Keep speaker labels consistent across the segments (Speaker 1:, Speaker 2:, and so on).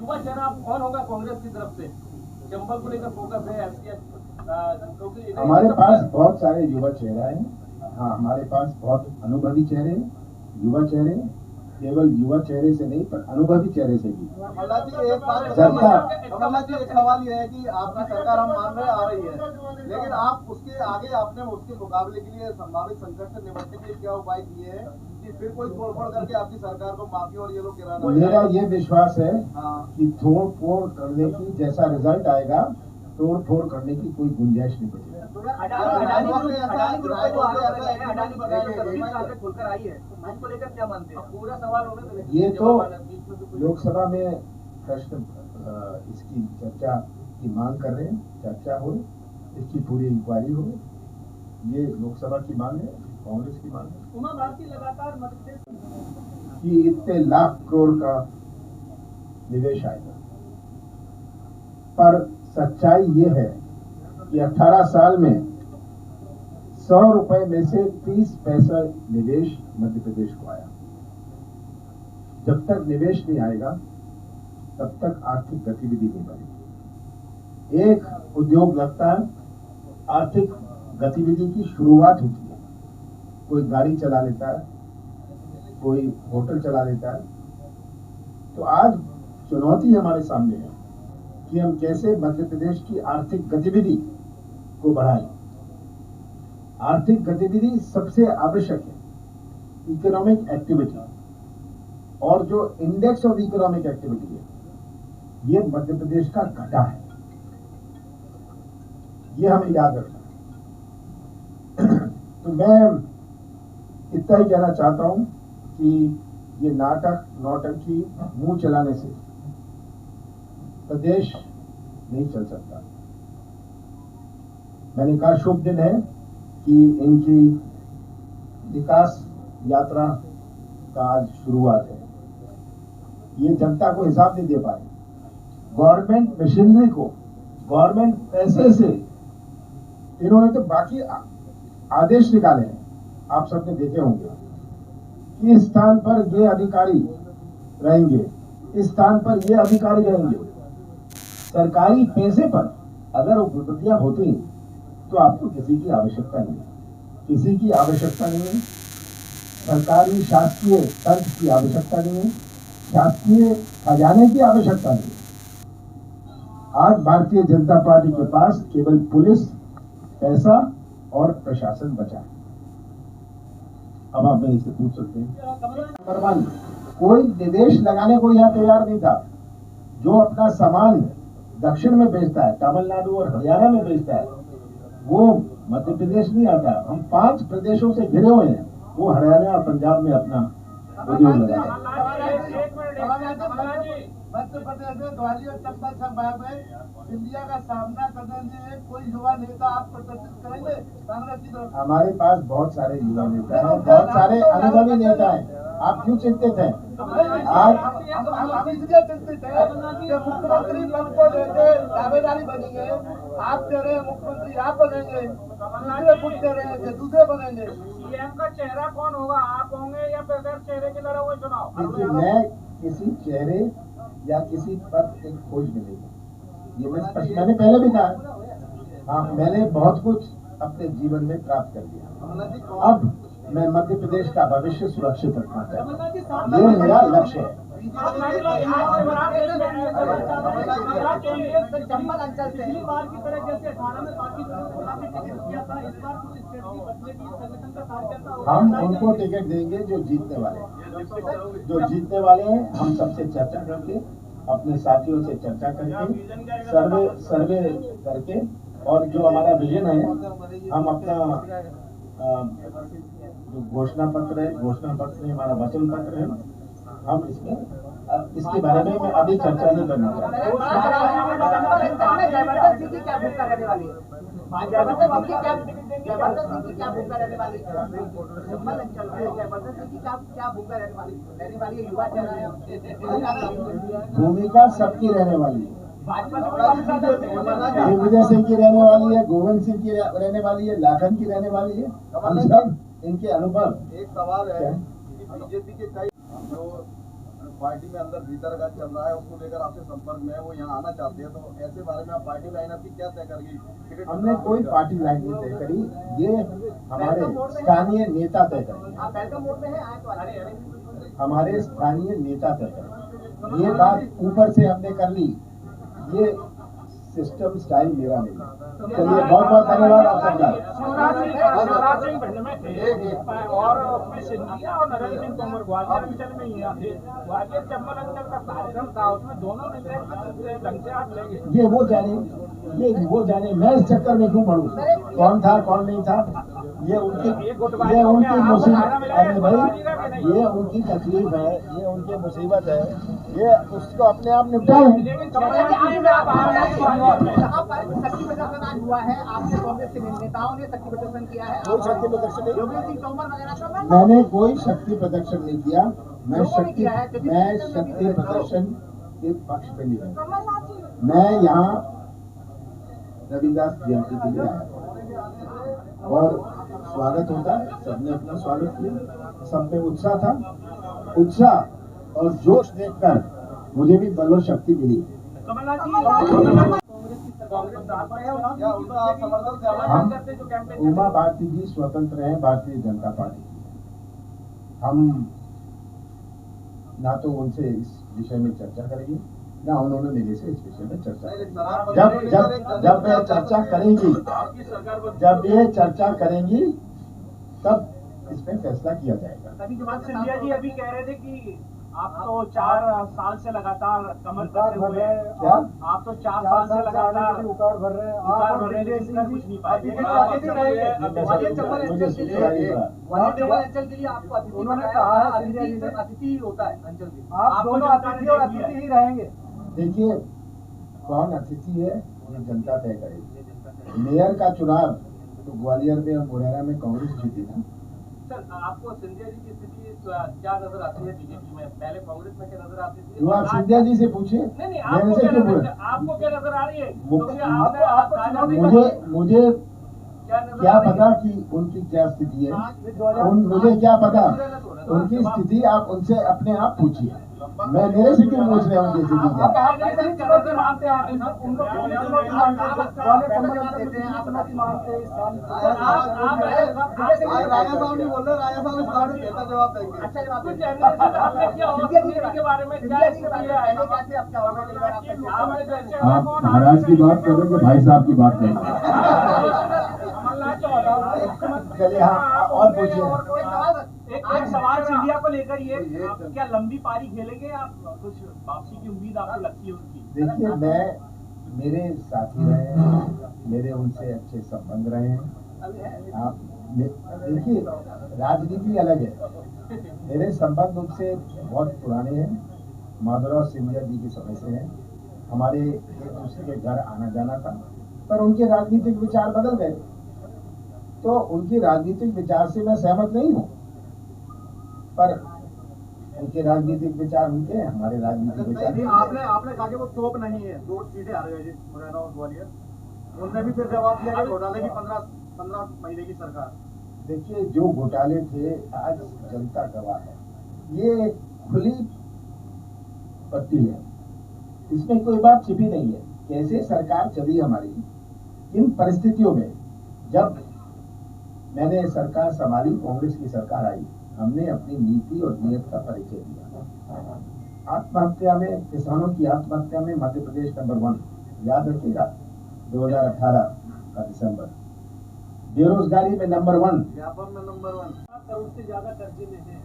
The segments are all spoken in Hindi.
Speaker 1: युवा चेहरा कौन होगा कांग्रेस की तरफ से? चंबल को लेकर फोकस है क्योंकि
Speaker 2: हमारे पास बहुत सारे युवा चेहरे हैं। हाँ, हमारे पास बहुत अनुभवी चेहरे, युवा चेहरे, केवल युवा चेहरे से नहीं पर अनुभवी चेहरे से भी।
Speaker 3: कमलनाथ जी एक बात कमलनाथ जी, एक सवाल ये है कि आपकी सरकार हम मान रहे आ रही है, लेकिन आप उसके आगे आपने उसके मुकाबले के लिए संभावित संकट से निपटने के लिए क्या उपाय किए हैं कि फिर कोई तोड़फोड़ करके आपकी सरकार को माफी और ये लोग गिराना?
Speaker 2: मेरा ये विश्वास है कि तोड़ फोड़ करने की जैसा रिजल्ट आएगा, तोड़ फोड़ करने की कोई गुंजाइश नहीं बचेगी। ये तो लोकसभा में प्रश्न इसकी चर्चा की मांग कर रहे हैं, चर्चा हो, इसकी पूरी इंक्वायरी हो, ये लोकसभा की मांग है, कांग्रेस की मांग है।
Speaker 1: उमा भारती लगातार
Speaker 2: कि इतने लाख करोड़ का निवेश आएगा, पर सच्चाई ये है कि 18 साल में 100 रुपए में से 30 पैसा निवेश मध्य प्रदेश को आया। जब तक निवेश नहीं आएगा तब तक आर्थिक गतिविधि नहीं बढ़ेगी। एक उद्योग लगता है, आर्थिक गतिविधि की शुरुआत होती है। कोई गाड़ी चला लेता है, कोई होटल चला लेता है। तो आज चुनौती हमारे सामने है कि हम कैसे मध्य प्रदेश की आर्थिक गतिविधि को बढ़ाएं। आर्थिक गतिविधि सबसे आवश्यक है, इकोनॉमिक एक्टिविटी, और जो इंडेक्स ऑफ इकोनॉमिक एक्टिविटी है ये मध्य प्रदेश का घटा है, ये हमें याद रखना है। तो मैं इतना ही कहना चाहता हूं कि ये नाटक नौटंकी मुंह चलाने से प्रदेश नहीं चल सकता। मैंने कहा शुभ दिन है कि इनकी विकास यात्रा का आज शुरुआत है। ये जनता को हिसाब नहीं दे पाए, गवर्नमेंट मशीनरी को, गवर्नमेंट पैसे से इन्होंने तो बाकी आदेश निकाले हैं, आप सबने देखे होंगे। इस स्थान पर ये अधिकारी रहेंगे, इस स्थान पर ये अधिकारी रहेंगे। सरकारी पैसे पर अगर उपलब्धियां होती तो आपको किसी की आवश्यकता नहीं है, किसी की आवश्यकता नहीं है। सरकारी शासकीय तंत्र की आवश्यकता नहीं है, शासकीय खजाने की आवश्यकता नहीं है। आज भारतीय जनता पार्टी के पास केवल पुलिस, पैसा और प्रशासन बचा है। अब आप मेरे से पूछ सकते हैं, नंबर 1, कोई निवेश लगाने को यहाँ तैयार नहीं था। जो अपना सामान दक्षिण में बेचता है, तमिलनाडु और हरियाणा में बेचता है, वो मध्य प्रदेश नहीं आता। हम 5 प्रदेशों से घिरे हुए हैं, वो हरियाणा और पंजाब में अपना उद्योग लगा है।
Speaker 3: मध्य प्रदेश में ग्वालियर और चंबल संभाग में इंडिया का सामना करने लिए कोई युवा नेता आप प्रदर्शित करेंगे कांग्रेस की तरफ?
Speaker 2: हमारे पास बहुत सारे युवा नेता हैं, बहुत सारे अनुभवी नेता हैं। आप क्यों चिंतित हैं? आज
Speaker 3: हम इसलिए चिंतित है कि मुख्यमंत्री पद को लेकर दावेदारी बनेंगे। आप कह रहे हैं मुख्यमंत्री आप बनेंगे, दूसरे कुछ कह रहे हैं कि दूसरे बनेंगे।
Speaker 1: सीएम का चेहरा कौन होगा, आप होंगे या बगैर चेहरे के लड़ा हुआ चुनाव?
Speaker 2: देखिए, मैं किसी चेहरे या किसी पद की खोज में नहीं, ये मैंने पहले भी कहा। हाँ, मैंने बहुत कुछ अपने जीवन में प्राप्त कर लिया। अब मैं मध्य प्रदेश का भविष्य सुरक्षित रखना चाहता हूँ, ये मेरा लक्ष्य है।
Speaker 1: चंबल अंचल से पिछली बार की तरह जैसे 18 में बाकी टिकट किया था, इस बार कुछ स्ट्रेटजी बदले की संगठन का कार्यकर्ता होगा।
Speaker 2: हम उनको टिकट देंगे जो जीतने वाले हैं, जो जीतने वाले हैं। हम सबसे चर्चा करके, अपने साथियों से चर्चा करके, सर्वे करके, और जो हमारा विजन है, हम अपना जो घोषणा पत्र है, घोषणा पत्र में हमारा वचन पत्र है, हम इसके बारे में मैं अभी चर्चा नहीं करना चाहता। भूमिका सबकी रहने वाली है, दिग्विजय सिंह की रहने वाली है, गोविंद सिंह की रहने वाली है, लाखन की रहने वाली है। हम सब इनके अनुभव।
Speaker 3: एक सवाल है, बीजेपी के कई जो पार्टी में अंदर भीतर का चल रहा है, उसको लेकर आपसे संपर्क में है, वो यहाँ आना चाहते हैं, तो ऐसे बारे में आप पार्टी लाइन आपकी क्या तय करेगी?
Speaker 2: हमने कोई पार्टी लाइन नहीं तय करी, ये हमारे स्थानीय नेता तय करेंगे।
Speaker 1: आप वेलकम मोड में हैं, आए तो अरे
Speaker 2: हमारे स्थानीय नेता तय करेंगे। ये बात ऊपर से हमने कर ली, ये सिस्टम स्टाइल मेरा नहीं है। चलिए, बहुत बहुत धन्यवाद आप सबका।
Speaker 4: शिवराज सिंह भिंड में थे और उसमें सिंधिया और नरेंद्र सिंह तोमर ग्वालियर अंचल में ही थे। ग्वालियर चंबल अंचल का कार्यक्रम था, उसमें दोनों ने ढंग से हाथ ले गए।
Speaker 2: ये वो जाने, मैं इस चक्कर में क्यों पड़ूं? कौन था कौन नहीं था, ये उनकी मुसीबत। अरे भाई, ये उनकी तकलीफ है, ये उनकी मुसीबत है, ये उसको अपने आप निपटाएं।
Speaker 1: शक्ति प्रदर्शन आज हुआ है, आपने कांग्रेस के नेताओं ने शक्ति प्रदर्शन किया है,
Speaker 2: कोई शक्ति प्रदर्शन नहीं,
Speaker 1: योगेश सिंह तोमर वगैरह
Speaker 2: मैंने कोई शक्ति प्रदर्शन नहीं किया। मैं शक्ति प्रदर्शन के पक्ष पे नहीं हूँ। मैं यहाँ रविदास जयंती के लिए आया और स्वागत होता है, सबने अपना स्वागत किया, सब में उत्साह था। उत्साह और जोश देखकर मुझे भी बल और शक्ति मिली। उमा भारती जी स्वतंत्र हैं, भारतीय जनता पार्टी। हम ना तो उनसे इस विषय में चर्चा करेंगे, ना उन्होंने मेरे से इस विषय में चर्चा करेंगे। जब ये चर्चा करेंगी, जब ये चर्चा करेंगी तब इसमें फैसला किया जाएगा।
Speaker 4: सिंधिया जी अभी कह रहे थे कि आप तो 4 साल से लगातार कमर करते हुए, आप तो 4 साल से लगातार उकार भर रहे हैं, कुछ नहीं पाए।
Speaker 1: अंचल के लिए आपको उन्होंने कहा है अतिथि होता है अंचल के,
Speaker 4: आप दोनों अतिथि और अतिथि ही रहेंगे।
Speaker 2: देखिए, कौन अतिथि है ये जनता तय करेगी। मेयर का चुनाव तो ग्वालियर में और मुरैना में कांग्रेस जीती ना।
Speaker 1: सर, आपको सिंधिया जी की स्थिति क्या नजर आती है बीजेपी में? पहले कांग्रेस में क्या नजर आती थी?
Speaker 2: जो आप सिंधिया जी से पूछिए,
Speaker 1: नहीं,
Speaker 2: मेरे से क्यों बोले?
Speaker 1: आपको क्या नजर आ रही है?
Speaker 2: मुझे क्या पता कि उनकी क्या स्थिति है, मुझे क्या पता उनकी स्थिति, आप उनसे अपने आप पूछिए। मैं मेरे से क्यों पूछ रहा हूँ उनकी स्थिति आप महाराज की बात कर रहे हैं, भाई साहब की बात कर रहे हैं। चलिए, हाँ, और पूछिए।
Speaker 4: एक सवाल सिंधिया को लेकर, ये क्या लंबी पारी खेलेंगे आप? कुछ वापसी की उम्मीद आपको लगती है उनकी?
Speaker 2: देखिए, मेरे साथी रहे हैं, मेरे उनसे अच्छे संबंध रहे हैं। आप देखिए, राजनीति अलग है, मेरे संबंध उनसे बहुत पुराने हैं, माधवराव सिंधिया जी के समय से हैं। हमारे एक दूसरे के घर आना जाना था, पर उनके राजनीतिक विचार बदल गए, तो उनकी राजनीतिक विचार से मैं सहमत नहीं हूँ, पर उनके राजनीतिक विचार उनके, हमारे राजनीतिक विचार।
Speaker 3: आपने कहा कि वो तोप नहीं है, 2 सीटें हार गए जी मुरैना और ग्वालियर। उनने भी फिर जवाब दिया कि घोटाले की 15 महीने की सरकार।
Speaker 2: देखिए, जो घोटाले थे आज जनता गवाह है, ये खुली पट्टी है, इसमें कोई बात छिपी नहीं है। कैसे सरकार चली हमारी, इन परिस्थितियों में जब मैंने सरकार संभाली, कांग्रेस की सरकार आई, हमने अपनी नीति और नीयत का परिचय दिया। आत्महत्या में, किसानों की आत्महत्या में मध्य प्रदेश नंबर 1, याद रखिएगा, 2018 का दिसंबर। बेरोजगारी में नंबर 1,
Speaker 3: व्यापार में नंबर 1।
Speaker 1: करोड़ से ज्यादा कर्जे में है।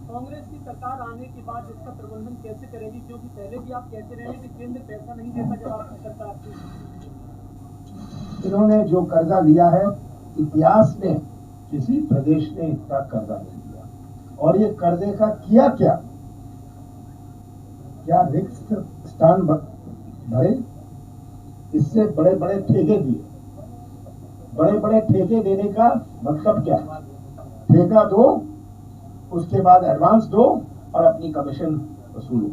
Speaker 1: कांग्रेस की सरकार आने के बाद इसका प्रबंधन कैसे करेगी? क्योंकि पहले भी आप कहते रहे कि केंद्र पैसा नहीं देता जब आपकी सरकार थी।
Speaker 2: इन्होंने जो कर्जा लिया है, इतिहास में किसी प्रदेश ने इतना कर्जा नहीं लिया। और ये कर्जे का किया क्या रिक्त स्थान भरे, इससे बड़े बड़े ठेके दिए। बड़े बड़े ठेके देने का मतलब क्या? ठेका दो, उसके बाद एडवांस दो और अपनी कमीशन वसूलो।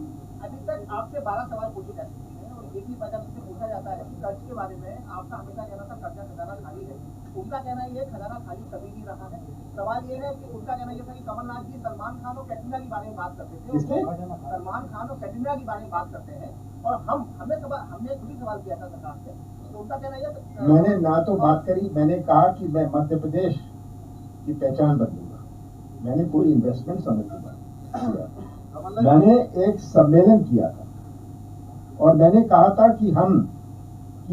Speaker 1: अभी तक आपसे 12 सवाल पूछे जा चुके हैं और
Speaker 3: एक ही बात से पूछा जाता है कि कर्ज के बारे में आपका हमेशा कहना था कर्जा खजाना खाली है। उनका कहना ये खजाना खाली कभी नहीं रहा है। सवाल ये है कि उनका कहना ये था कि कमलनाथ जी सलमान खान और कैटरीना के बारे में बात करते थे। सलमान खान और कैटरीना के बारे में बात करते हैं और हमने खुद ही सवाल किया था सरकार से, तो उनका कहना ये
Speaker 2: मैंने ना तो बात करी, मैंने कहा कि मैं मध्य प्रदेश की पहचान बदलूंगा, मैंने कोई इन्वेस्टमेंट समझूंगा। मैंने एक सम्मेलन किया था और मैंने कहा था कि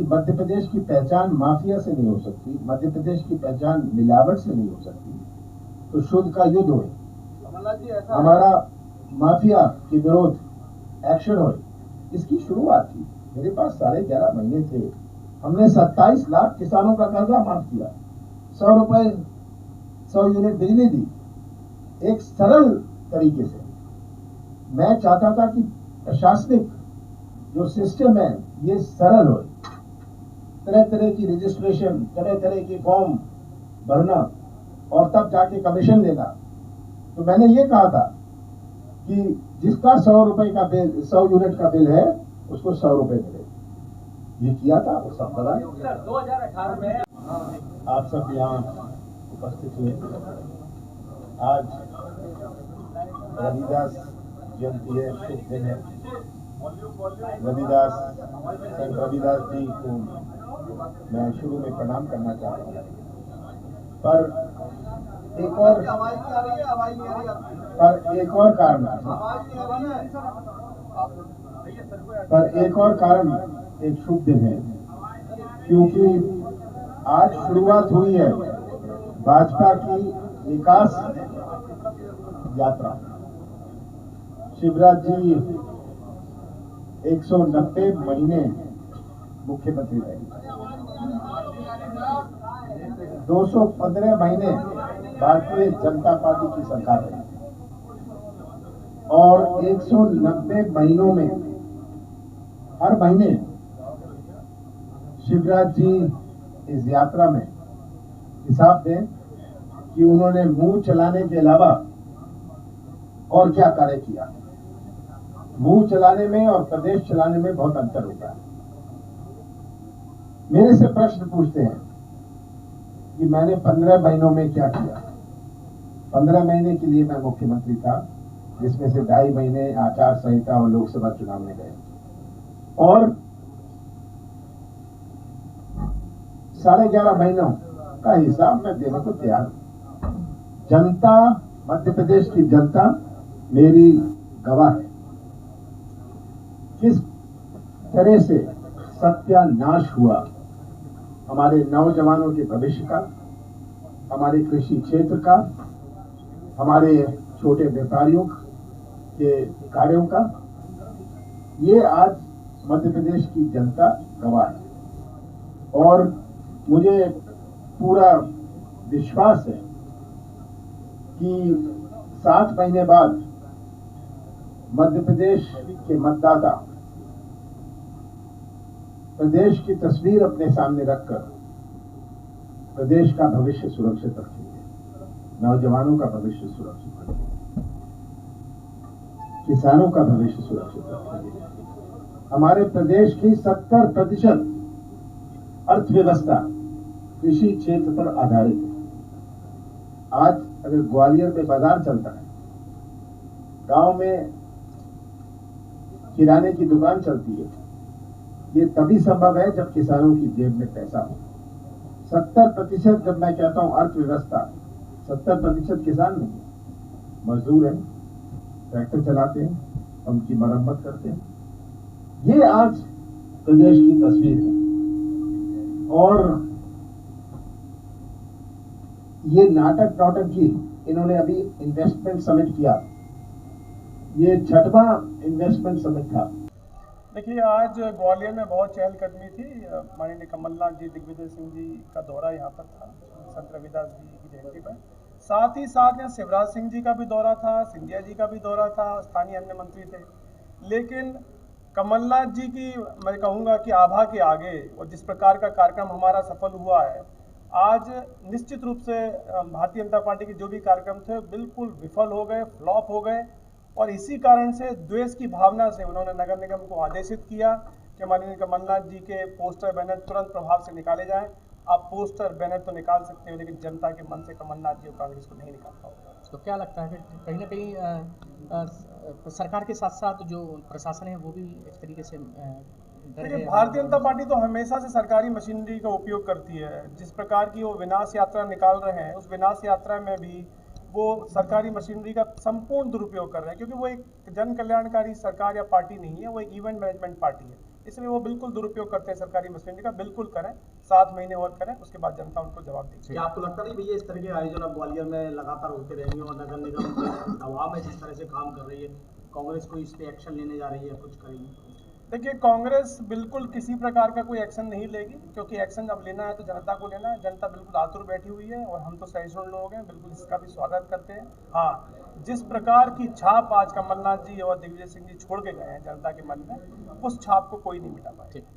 Speaker 2: मध्य प्रदेश की पहचान माफिया से नहीं हो सकती, मध्य प्रदेश की पहचान मिलावट से नहीं हो सकती, तो शुद्ध का युद्ध हो, हमारा माफिया के विरोध एक्शन हो, इसकी शुरुआत थी। मेरे पास 11.5 महीने थे, हमने 27 लाख किसानों का कर्जा माफ किया, 100 रुपए 100 यूनिट बिजली दी, एक सरल तरीके से। मैं चाहता था कि प्रशासनिक जो सिस्टम है ये सरल हो, तरह तरह की रजिस्ट्रेशन, तरह तरह की फॉर्म भरना और तब जाके कमीशन लेना। तो मैंने ये कहा था कि जिसका 100 रुपए का बिल, 100 यूनिट का बिल है, उसको 100 रुपए मिले। ये किया था, वो सब बना।
Speaker 1: 2018 में
Speaker 2: आप सब यहाँ उपस्थित हुए। आज रविदास जयंती है, शुभ दिन है। रविदास, संत रविदास जी को मैं शुरू में प्रणाम करना चाहता हूँ, पर एक और कारण एक शुभ दिन है, क्योंकि आज शुरुआत हुई है भाजपा की विकास यात्रा। शिवराज जी 190 महीने मुख्यमंत्री रहे, 215 महीने भारतीय जनता पार्टी की सरकार रही और 190 महीनों में हर महीने शिवराज जी इस यात्रा में हिसाब दें कि उन्होंने मुंह चलाने के अलावा और क्या कार्य किया। मुंह चलाने में और प्रदेश चलाने में बहुत अंतर होता है। मेरे से प्रश्न पूछते हैं कि मैंने 15 महीनों में क्या किया। 15 महीने के लिए मैं मुख्यमंत्री था, जिसमें से 2.5 महीने आचार संहिता और लोकसभा चुनाव में गए और 11.5 महीनों का हिसाब मैं देने को तैयार हूं। जनता, मध्य प्रदेश की जनता मेरी गवाह है। किस तरह से सत्यानाश हुआ हमारे नौजवानों के भविष्य का, हमारे कृषि क्षेत्र का, हमारे छोटे व्यापारियों के कार्यों का, ये आज मध्य प्रदेश की जनता गवाह है। और मुझे पूरा विश्वास है कि 7 महीने बाद मध्य प्रदेश के मतदाता प्रदेश की तस्वीर अपने सामने रखकर प्रदेश का भविष्य सुरक्षित रखेंगे, नौजवानों का भविष्य सुरक्षित रखेंगे, किसानों का भविष्य सुरक्षित रखेंगे। हमारे प्रदेश की 70% अर्थव्यवस्था कृषि क्षेत्र पर आधारित है। आज अगर ग्वालियर में बाजार चलता है, गांव में किराने की दुकान चलती है, ये तभी संभव है जब किसानों की जेब में पैसा हो। 70%, जब मैं कहता हूं अर्थव्यवस्था, 70% किसान नहीं, मजदूर हैं, ट्रैक्टर चलाते हैं, उनकी मरम्मत करते हैं। ये आज प्रदेश की तस्वीर है। और ये नाटक नौटंकी, इन्होंने अभी इन्वेस्टमेंट समिट किया, ये 6वां इन्वेस्टमेंट समिट था।
Speaker 5: देखिए, आज ग्वालियर में बहुत चहलकदमी थी। माननीय कमलनाथ जी, दिग्विजय सिंह जी का दौरा यहाँ पर था संत रविदास जी की जयंती पर। साथ ही साथ यहाँ शिवराज सिंह जी का भी दौरा था, सिंधिया जी का भी दौरा था, स्थानीय अन्य मंत्री थे। लेकिन कमलनाथ जी की मैं कहूँगा कि आभा के आगे और जिस प्रकार का कार्यक्रम हमारा सफल हुआ है, आज निश्चित रूप से भारतीय जनता पार्टी के जो भी कार्यक्रम थे बिल्कुल विफल हो गए, फ्लॉप हो गए। और इसी कारण से द्वेष की भावना से उन्होंने नगर निगम को आदेशित किया कि माननीय कमलनाथ जी के पोस्टर बैनर तुरंत प्रभाव से निकाले जाएं। आप पोस्टर बैनर तो निकाल सकते हो, लेकिन जनता के मन से कमलनाथ जी और कांग्रेस को नहीं निकाल पाओगे।
Speaker 6: तो क्या लगता है कि कहीं ना कहीं सरकार के साथ साथ जो प्रशासन है वो भी एक तरीके से
Speaker 5: देखिए, भारतीय जनता पार्टी तो हमेशा से सरकारी मशीनरी का उपयोग करती है। जिस प्रकार की वो विनाश यात्रा निकाल रहे हैं, उस विनाश यात्रा में भी वो सरकारी मशीनरी का संपूर्ण दुरुपयोग कर रहे हैं, क्योंकि वो एक जन कल्याणकारी सरकार या पार्टी नहीं है, वो एक इवेंट मैनेजमेंट पार्टी है। इसलिए वो बिल्कुल दुरुपयोग करते हैं सरकारी मशीनरी का। बिल्कुल करें, 7 महीने और करें, उसके बाद जनता उनको जवाब देगी।
Speaker 7: क्या आपको लगता नहीं भैया इस तरह के आयोजन अब ग्वालियर में लगातार होते रहेंगे और नगर निगम दबाव में जिस तरह से काम कर रही है, कांग्रेस को इस पे एक्शन लेने जा रही है, कुछ करेगी?
Speaker 5: देखिए, कांग्रेस बिल्कुल किसी प्रकार का कोई एक्शन नहीं लेगी, क्योंकि एक्शन अब लेना है तो जनता को लेना है। जनता बिल्कुल आतुर बैठी हुई है और हम तो सहिष्णु लोग हैं, बिल्कुल इसका भी स्वागत करते हैं। हाँ, जिस प्रकार की छाप आज कमलनाथ जी और दिग्विजय सिंह जी छोड़ के गए हैं जनता के मन में, उस छाप को कोई नहीं मिटा पाएगा।